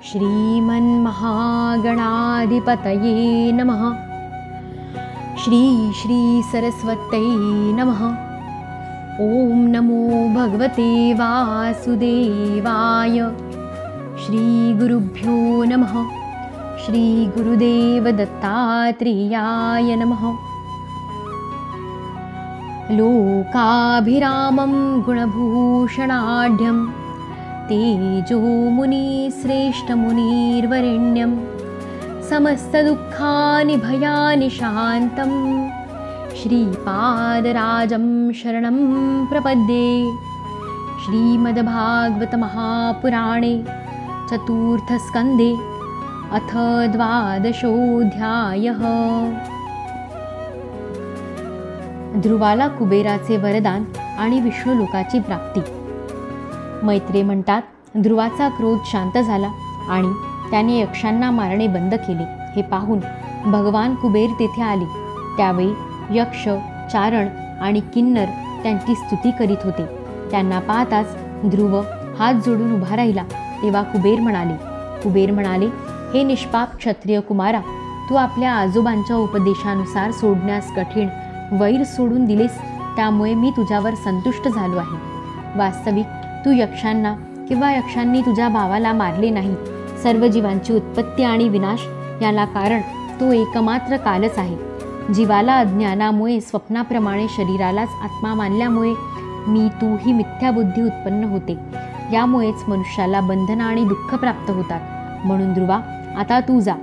श्रीमन्महागणाधिपतये नमः। श्री श्री सरस्वत्यै नमः। ओम नमो भगवते वासुदेवाय। श्री गुरुभ्यो नमः। श्री गुरुदेव दत्तात्रेयाय नमः। लोकाभिरामं गुणभूषणाढ्यं तेजोमुनिश्रेष्ठमुनिर्वरेण्यं समस्तदुःखानि भयानि शान्तं श्रीपादराजं शरणं प्रपद्ये। श्रीमद्भागवतमहापुराणे चतुर्थस्कन्धे अथ 12ोऽध्यायः। ध्रुवाला कुबेराचे वरदान आणि विष्णुलोकाची प्राप्ती। मैत्रेय म्हणतात, ध्रुवाचा क्रोध शांत झाला आणि त्याने यक्षांना मारणे बंद केले। हे पाहून भगवान कुबेर तेथे आले। त्यावेळी यक्ष, चारण आणि किन्नर त्यांची स्तुती करीत होते। त्यांना पाहताच ध्रुव हात जोडून उभा राहिला। तेव्हा कुबेर म्हणाले, हे निष्पाप क्षत्रिय कुमारा, तू आपल्या आजोबांच्या उपदेशानुसार सोडण्यास कठीण वैर सोडून दिलेस, त्यामुळे मी तुझ्यावर संतुष्ट झालो आहे। वास्तविक तू यक्षांना किंवा यक्षांनी तुझ्या भावाला मारले नाही। सर्व जीवांची उत्पत्ती आणि विनाश याला कारण तो एकमात्र कालच आहे। जीवाला अज्ञानामुळे स्वप्नाप्रमाणे शरीरालाच आत्मा मानल्यामुळे मी तू ही मिथ्याबुद्धी उत्पन्न होते। यामुळेच मनुष्याला बंधन आणि दुःख प्राप्त होतात। म्हणून ध्रुवा, आता तू जा,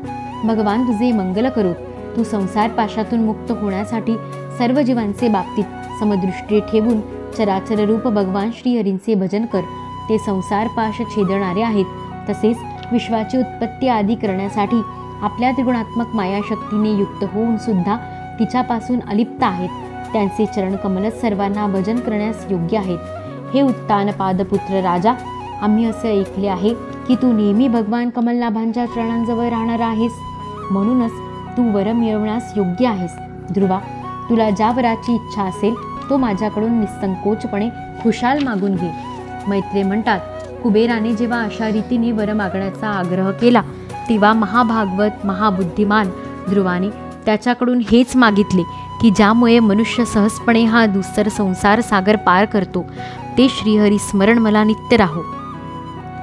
भगवान तुझे मंगल करोत। तू संसार पाशातून मुक्त होण्यासाठी सर्व जीवांचे बाबतीत समदृष्टी ठेवून चराचर रूप भगवान श्रीहरींचे भजन कर। ते संसार पाश छेदणारे आहेत। तसेच विश्वाची उत्पत्ती आदी करण्यासाठी आपल्या त्रिगुणात्मक मायाशक्तीने युक्त होऊन सुद्धा तिच्यापासून अलिप्त आहेत। त्यांचे चरणकमलच सर्वांना भजन करण्यास योग्य आहेत। हे उत्तानपादपुत्र राजा, आम्ही असे ऐकले आहे की तू नेहमी भगवान कमलनाभांच्या चरणांजवळ राहणार आहेस। म्हणूनच तू वर मिळवण्यास योग्य आहेस। ध्रुवा, तुला ज्या वराची इच्छा असेल तो माझ्याकडून निसंकोचपणे खुशाल मागून घे। मैत्रेय म्हणतात, कुबेराने जेव्हा अशा रीतीने वर मागण्याचा आग्रह केला तेव्हा महाभागवत महाबुद्धिमान ध्रुवाने त्याच्याकडून हेच मागितले की ज्यामुळे मनुष्य सहजपणे हा दुस्तर संसार सागर पार करतो, ते श्रीहरी स्मरण मला नित्य राहो।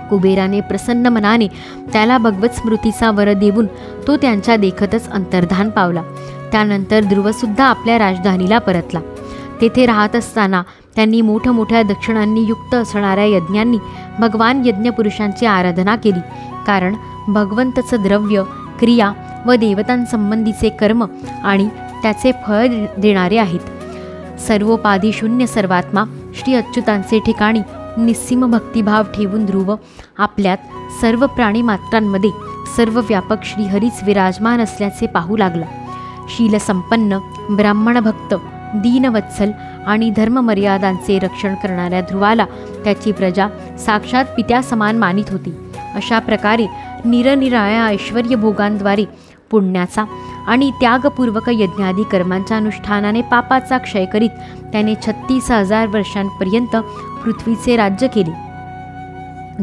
कुबेराने प्रसन्न मनाने त्याला भगवत स्मृतीचा वर देऊन तो त्यांच्या देखतच अंतर्धान पावला। त्यानंतर ध्रुवसुद्धा आपल्या राजधानीला परतला। तेथे राहत असताना त्यांनी मोठमोठ्या दक्षिणांनी युक्त असणाऱ्या यज्ञांनी भगवान यज्ञपुरुषांची आराधना केली। कारण भगवंतचं द्रव्य, क्रिया व देवतांसंबंधीचे कर्म आणि त्याचे फळ देणारे आहेत। सर्वोपाधी शून्य सर्वात्मा श्री अच्युतांचे ठिकाणी निस्सीम भक्तिभाव ठेवून ध्रुव आपल्यात सर्व प्राणीमात्रांमध्ये सर्वव्यापक श्रीहरीच विराजमान असल्याचे पाहू लागला। शीलसंपन्न, ब्राह्मणभक्त, दीनवत्सल आणि धर्ममर्यादांचे रक्षण करणाऱ्या ध्रुवाला त्याची प्रजा साक्षात पित्यासमान मानित होती। अशा प्रकारे निरनिराळ्या ऐश्वर्यभोगांद्वारे पुण्याचा आणि त्यागपूर्वक यज्ञादी कर्मांच्या अनुष्ठानाने पापाचा क्षय करीत त्याने 36,000 वर्षांपर्यंत पृथ्वीचे राज्य केले।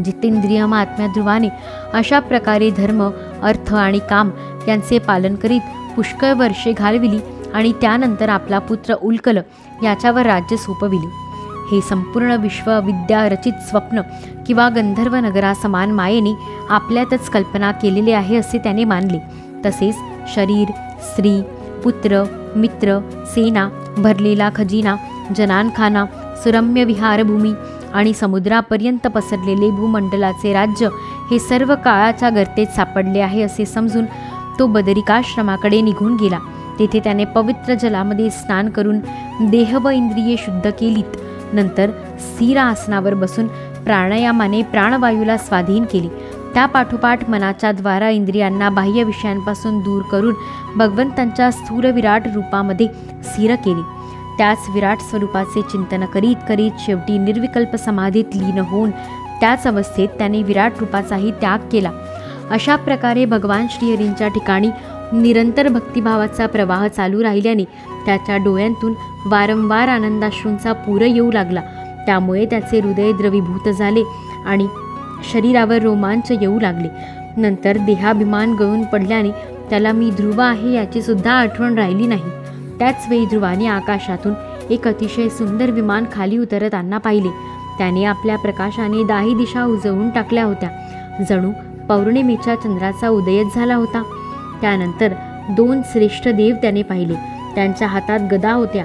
जितेंद्रिय महात्म्या ध्रुवाने अशा प्रकारे धर्म, अर्थ आणि काम यांचे पालन करीत पुष्कळ वर्षे घालविली आणि त्यानंतर आपला पुत्र उल्कल याच्यावर राज्य सोपविले। हे संपूर्ण विश्व विद्या रचित स्वप्न किंवा गंधर्व नगरासमान मायेने आपल्यातच कल्पना केलेले आहे असे त्याने मानले। तसेच शरीर, स्त्री, पुत्र, मित्र, सेना, भरलेला खजिना, जनानखाना, सुरम्य विहारभूमी आणि समुद्रापर्यंत पसरलेले भूमंडलाचे राज्य हे सर्व काळाच्या गर्तेत सापडले आहे असे समजून तो बदरिकाश्रमाकडे निघून गेला। तेथे त्याने पवित्र जलामध्ये स्नान करून देह व इंद्रिये शुद्ध केलीत। नंतर स्थिर आसनावर बसून प्राणायामाने प्राणवायूला स्वाधीन केले। त्यापाठोपाठ मनाच्या द्वारा इंद्रियांना बाह्य विषयांपासून दूर करून भगवंतांच्या स्थूल विराट रूपामध्ये स्थिर केले। त्याच विराट स्वरूपाचे चिंतन करीत करीत शेवटी निर्विकल्प समाधीत लीन होऊन त्याच अवस्थेत त्याने विराट रूपाचाही त्याग केला। अशा प्रकारे भगवान श्रीहरींच्या ठिकाणी निरंतर भक्तिभावाचा प्रवाह चालू राहिल्याने त्याच्या डोळ्यांतून वारंवार आनंदाश्रूंचा पूर येऊ लागला। त्यामुळे त्याचे हृदय द्रवीभूत झाले आणि शरीरावर रोमांच येऊ लागले। नंतर देहाभिमान गळून पडल्याने त्याला मी ध्रुव आहे याची सुद्धा आठवण राहिली नाही. त्याच वेळी ध्रुवाने आकाशातून एक अतिशय सुंदर विमान खाली उतरताना पाहिले. त्याने आपल्या प्रकाशाने दाही दिशा उजळून टाकल्या होत्या. जणू पौर्णिमेच्या चंद्राचा उदयच झाला होता. त्यानंतर 2 श्रेष्ठ देव त्याने पाहिले. त्यांच्या हातात गदा होत्या.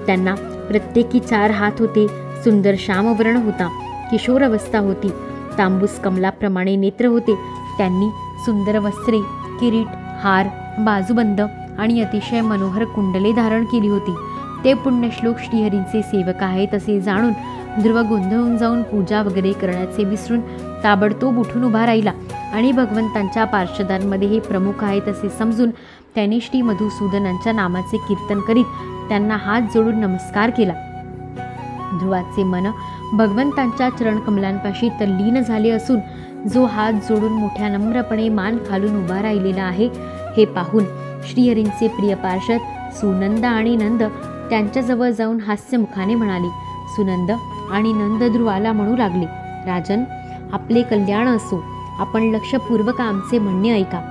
त्यांना प्रत्येकी 4 हात होते. सुंदर श्यामवर्ण होता. किशोर अवस्था होती. तांबूस कमलाप्रमाणे नेत्र होते. त्यांनी सुंदर वस्त्रे, किरीट, हार, बाजूबंद आणि अतिशय मनोहर कुंडले धारण केली होती. ते पुण्यश्लोक श्रीहरींचे सेवक आहेत असे जाणून ध्रुव गोंधळून जाऊन पूजा वगैरे करण्याचे विसरून ताबडतोब उठून उभा राहिला आणि भगवंतांच्या पार्षदांमध्ये हे प्रमुख आहेत असे समजून त्याने श्री मधुसूदनांच्या नामाचे कीर्तन करीत त्यांना हात जोडून नमस्कार केला. ध्रुवाचे मन भगवंतांच्या चरणकमलांपाशी तल्लीन झाले असून जो हात जोडून मोठ्या नम्रपणे मान खालून उभा राहिलेला आहे हे पाहून श्रीहरींचे प्रिय पार्षद सुनंद आणि नंद त्यांच्याजवळ जाऊन हास्यमुखाने म्हणाले. सुनंद आणि नंद ध्रुवाला म्हणू लागले, राजन, आपले कल्याण असो. आपण लक्षपूर्वक आमचे म्हणणे ऐका.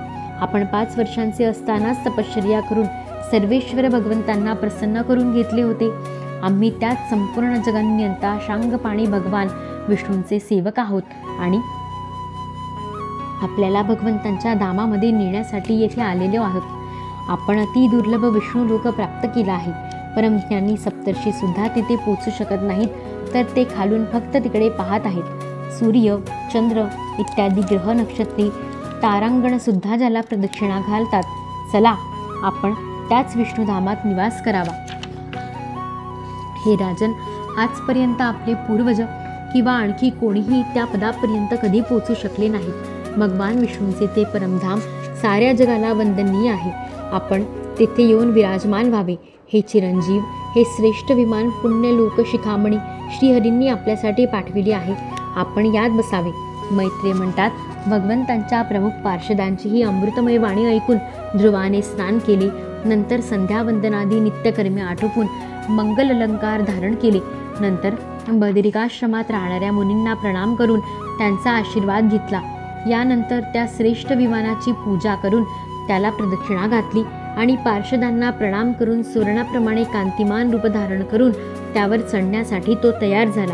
आपण 5 वर्षांचे असतानाच तपश्चर्या करून सर्वेश्वर भगवंतांना प्रसन्न करून घेतले होते. आम्ही त्यात संपूर्ण जगन्यंता शांगपाणी भगवान विष्णूंचे सेवक आहोत आणि आपल्याला भगवंतांच्या धामामध्ये नेण्यासाठी येथे आलेलो आहोत. आपण अति दुर्लभ विष्णू लोक प्राप्त केला आहे. परमज्ञानी सप्तर्षी सुद्धा तिथे पोचू शकत नाहीत, तर ते खालून फक्त तिकडे पाहत आहेत. सूर्य, चंद्र इत्यादी ग्रह, नक्षत्रे, तारांगण सुद्धा ज्याला प्रदक्षिणा घालतात. चला, आपण त्याच विष्णुधामात निवास करावा. हे राजन, आजपर्यंत आपले पूर्वज किंवा आणखी कोणीही त्या पदापर्यंत कधी पोचू शकले नाहीत. भगवान विष्णूंचे ते परमधाम साऱ्या जगाला वंदनीय आहे. आपण तेथे येऊन विराजमान व्हावे. हे चिरंजीव, हे श्रेष्ठ विमान पुण्यलोक शिखामणी श्रीहरींनी आपल्यासाठी पाठविले आहे. आपण यात बसावे. मैत्रेय म्हणतात, भगवंतांच्या प्रमुख पार्षदांची ही अमृतमय वाणी ऐकून ध्रुवाने स्नान केले. नंतर संध्यावंदनादी नित्यकर्मे आटोपून मंगल अलंकार धारण केले. नंतर बदरिकाश्रमात राहणाऱ्या मुनींना प्रणाम करून त्यांचा आशीर्वाद घेतला. यानंतर त्या श्रेष्ठ विमानाची पूजा करून त्याला प्रदक्षिणा घातली आणि पार्षदांना प्रणाम करून सुवर्णाप्रमाणे कांतिमान रूप धारण करून त्यावर चढण्यासाठी तो तयार झाला.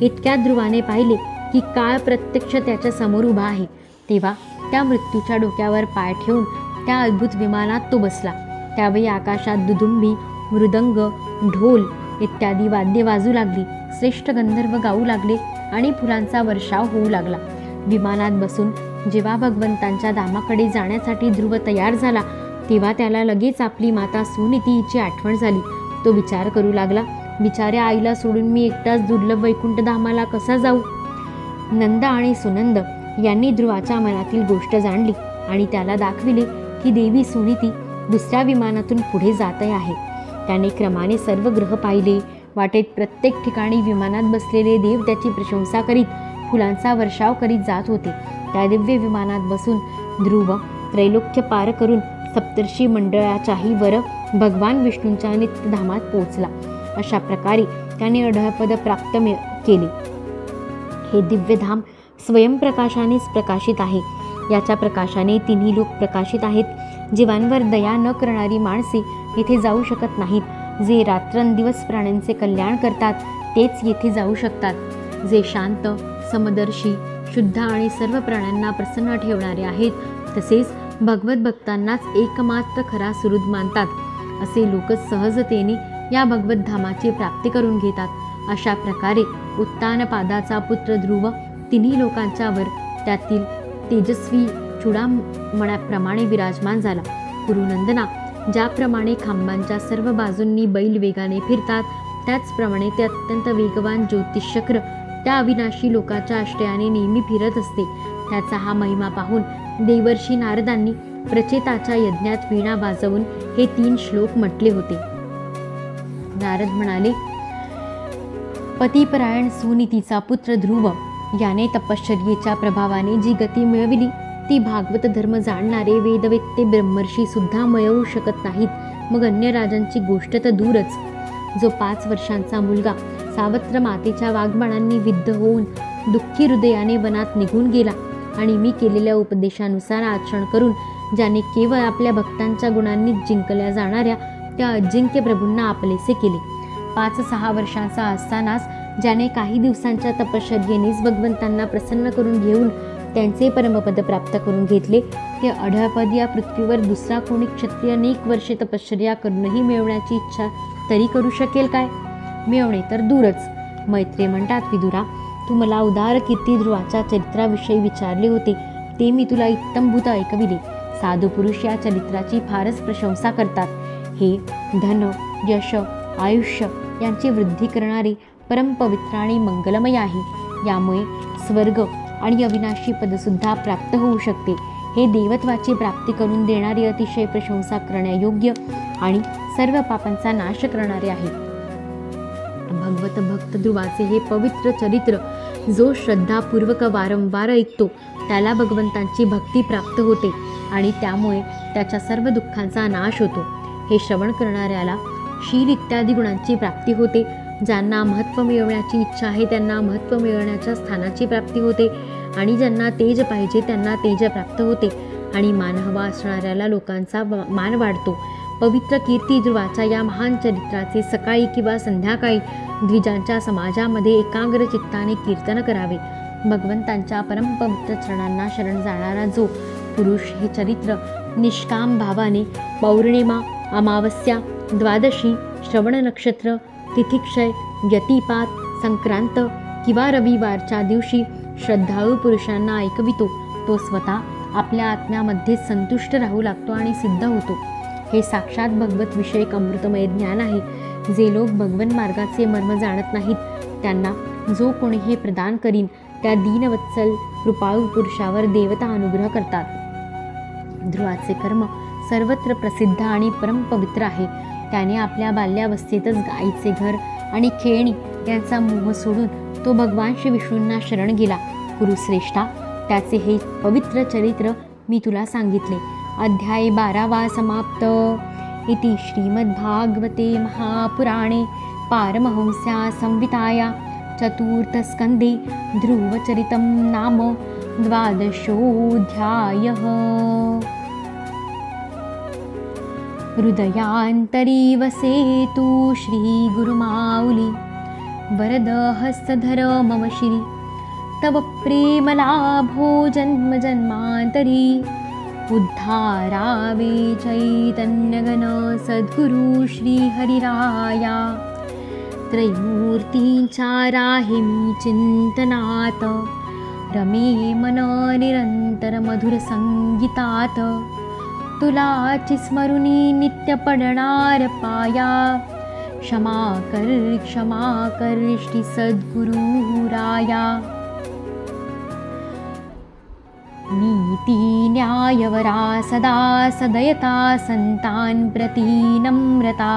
इतक्यात ध्रुवाने पाहिले की काळ प्रत्यक्ष त्याच्या समोर उभा आहे. तेव्हा त्या मृत्यूच्या डोक्यावर पाय ठेवून त्या अद्भुत विमानात तो बसला. त्यावेळी आकाशात दुदुंबी, मृदंग, ढोल इत्यादी वाद्ये वाजू लागली. श्रेष्ठ गंधर्व गाऊ लागले आणि फुलांचा वर्षाव होऊ लागला. विमानात बसून जेव्हा भगवंतांच्या धामाकडे जाण्यासाठी ध्रुव तयार झाला, तेव्हा त्याला लगेच आपली माता सुनीती हिची आठवण झाली. तो विचार करू लागला, बिचाऱ्या आईला सोडून मी एकटाच दुर्लभ वैकुंठ धामाला कसा जाऊ. नंद आणि सुनंद यांनी ध्रुवाच्या मनातील गोष्ट जाणली आणि त्याला दाखविले की देवी सुनीती दुसऱ्या विमानातून पुढे जात आहे. त्याने क्रमाने सर्व ग्रह पाहिले. वाटेत प्रत्येक ठिकाणी विमानात बसलेले देव त्याची प्रशंसा करीत फुलांचा वर्षाव करीत जात होते. त्या दिव्य विमानात बसून ध्रुव त्रैलोक्य पार करून सप्तर्षी मंडळाच्याही वर भगवान विष्णूंच्या नित्यधामात पोहोचला. अशा प्रकारे त्याने अढळपद प्राप्त केले. हे दिव्यधाम स्वयंप्रकाशानेच प्रकाशित आहे. याच्या प्रकाशाने तिन्ही लोक प्रकाशित आहेत. जीवांवर दया न करणारी माणसे येथे जाऊ शकत नाहीत. जे रात्रंदिवस प्राण्यांचे कल्याण करतात तेच येथे जाऊ शकतात. जे शांत, समदर्शी, शुद्ध आणि सर्व प्राण्यांना प्रसन्न ठेवणारे आहेत, तसेच भगवत भक्तांनाच एकमात्र खरा सुहृद मानतात, असे लोक सहजतेने या भगवत धामाची प्राप्ती करून घेतात. अशा प्रकारे उत्तानपादाचा पुत्र ध्रुव तिन्ही लोकांच्या वर त्यातील तेजस्वी चूडामण्याप्रमाणे विराजमान झाला. कुरुनंदना, ज्याप्रमाणे खांबांच्या सर्व बाजूंनी बैल वेगाने फिरतात, त्याचप्रमाणे ते अत्यंत वेगवान ज्योतिषचक्र त्या अविनाशी लोकाच्या आश्रयाने नेहमी फिरत असते. त्याचा हा महिमा पाहून देवर्षी नारदांनी प्रचेताच्या यज्ञात वीणा वाजवून हे 3 श्लोक म्हटले होते. नारद म्हणाले, पतिपरायण सुनीतीचा पुत्र ध्रुव याने तपश्चर्येच्या प्रभावाने जी गती मिळविली ती भागवत धर्म जाणणारे वेदवेत्ते ब्रह्मर्षी सुद्धा मिळवू शकत नाहीत. मग अन्य राजांची गोष्ट तर दूरच. जो 5 वर्षांचा मुलगा सावत्र मातेच्या वाघबाणांनी विद्ध होऊन दुःखी हृदयाने वनात निघून गेला आणि मी केलेल्या उपदेशानुसार आचरण करून ज्याने केवळ आपल्या भक्तांच्या गुणांनीच जिंकल्या जाणाऱ्या त्या अजिंक्य प्रभूंना आपलेसे केले. 5-6 वर्षांचा असतानाच ज्याने काही दिवसांच्या तपश्चर्येनेच भगवंतांना प्रसन्न करून घेऊन त्यांचे परमपद प्राप्त करून घेतले, ते अढळपद या पृथ्वीवर दुसरा कोणी क्षत्रिय अनेक वर्षे तपश्चर्या करूनही मिळवण्याची इच्छा तरी करू शकेल काय? मिळवणे तर दूरच. मैत्रेय म्हणतात, विदुरा, तू मला उदार कीर्ती ध्रुवाच्या चरित्राविषयी विचारले होते, ते मी तुला इत्तंभूत ऐकविले. साधू पुरुष या चरित्राची फारच प्रशंसा करतात. हे धन, यश, आयुष्य यांची वृद्धी करणारे परमपवित्र आणि मंगलमय आहे. यामुळे स्वर्ग आणि अविनाशी पदसुद्धा प्राप्त होऊ शकते. हे देवत्वाची प्राप्ती करून देणारे अतिशय प्रशंसा करण्यायोग्य आणि सर्व पापांचा नाश करणारे आहे. भगवत भक्त ध्रुवाचे हे पवित्र चरित्र जो श्रद्धापूर्वक वारंवार ऐकतो त्याला भगवंतांची भक्ती प्राप्त होते आणि त्यामुळे त्याच्या सर्व दुःखांचा नाश होतो. हे श्रवण करणाऱ्याला शील इत्यादी गुणांची प्राप्ती होते. ज्यांना महत्त्व मिळवण्याची इच्छा आहे त्यांना महत्त्व मिळवण्याच्या स्थानाची प्राप्ती होते आणि ज्यांना तेज पाहिजे त्यांना तेज प्राप्त होते आणि मान हवा असणाऱ्याला लोकांचा मान वाढतो. पवित्र कीर्ती ध्रुवाच्या या महान चरित्राचे सकाळी किंवा संध्याकाळी द्विजांच्या समाजामध्ये एकाग्र चित्ताने कीर्तन करावे. भगवंतांच्या परमपवित्र चरणांना शरण जाणारा जो पुरुष हे चरित्र निष्काम भावाने पौर्णिमा, अमावस्या, द्वादशी, श्रवण नक्षत्र, तिथिक्षय, व्यतिपात, संक्रांत किंवा रविवारच्या दिवशी श्रद्धाळू पुरुषांना ऐकवितो तो स्वतः आपल्या आत्म्यामध्ये संतुष्ट राहू लागतो आणि सिद्ध होतो. हे साक्षात भगवत विषयक अमृतमय ज्ञान आहे. जे लोक भगवन मार्गाचे मर्म जाणत नाहीत त्यांना जो कोणी हे प्रदान करीन त्या दीनवत्सल कृपाळू पुरुषावर देवता अनुग्रह करतात. ध्रुवाचे कर्म सर्वत्र प्रसिद्ध आणि परमपवित्र आहे. त्याने आपल्या बाल्यावस्थेतच गाईचे घर आणि खेळणी यांचा मोह सोडून तो भगवान श्री विष्णूंना शरण गेला. कुरुश्रेष्ठा, त्याचे हे पवित्र चरित्र मी तुला सांगितले. अध्याय 12 समाप्त. इति श्रीमद्भागवते महापुराणे पारमहंस्या संहिताया चतुर्थस्कन्धे ध्रुवचरितं नाम 12ोऽध्यायः. हृदयान्तरी वसेतु श्रीगुरुमाऊली वरदहस्तधर मम श्री तव प्रेमलाभो जन्म जन्मान्तरी उद्धारावे चैतन्यगण सद्गुरु श्रीहरिराया त्रैमूर्तींच्या राहे मी चिंतनात रमे मन निरंतर मधुर संगीतात तुलाची स्मरुनी नित्य पडणार पाया क्षमा कर श्री सद्गुरु राया नीती न्यायवरा सदा सदयता संतान प्रती नम्रता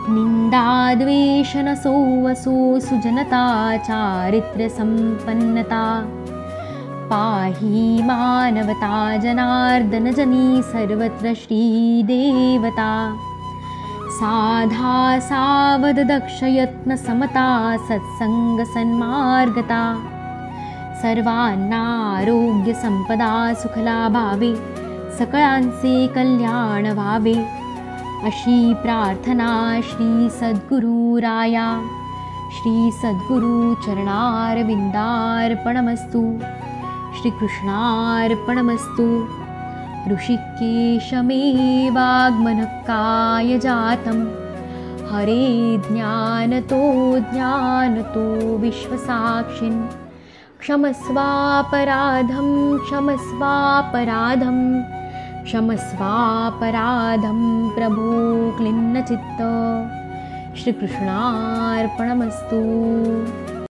निंदा द्वेष नसो वसो सुजनता चारित्र्य संपन्नता पाहि मानवता जनार्दन जनी सर्वत्र श्रीदेवता साधा सावध दक्ष यत्न समता सत्संग सन्मार्गता सर्वांना आरोग्य संपदा सुखलाभावे सकळांचे कल्याण व्हावे अशी प्रार्थना श्री सद्गुरु राया श्री सद्गुरु चरणारविंदार्पणमस्तु. श्रीकृष्णार्पणमस्तु. ऋषिकेश मे वाग्मनः जातं हरे ज्ञानतो विश्वसाक्षिन् क्षमस्वापराधं प्रभो क्लिन्नचित्त. श्रीकृष्णार्पणमस्तु.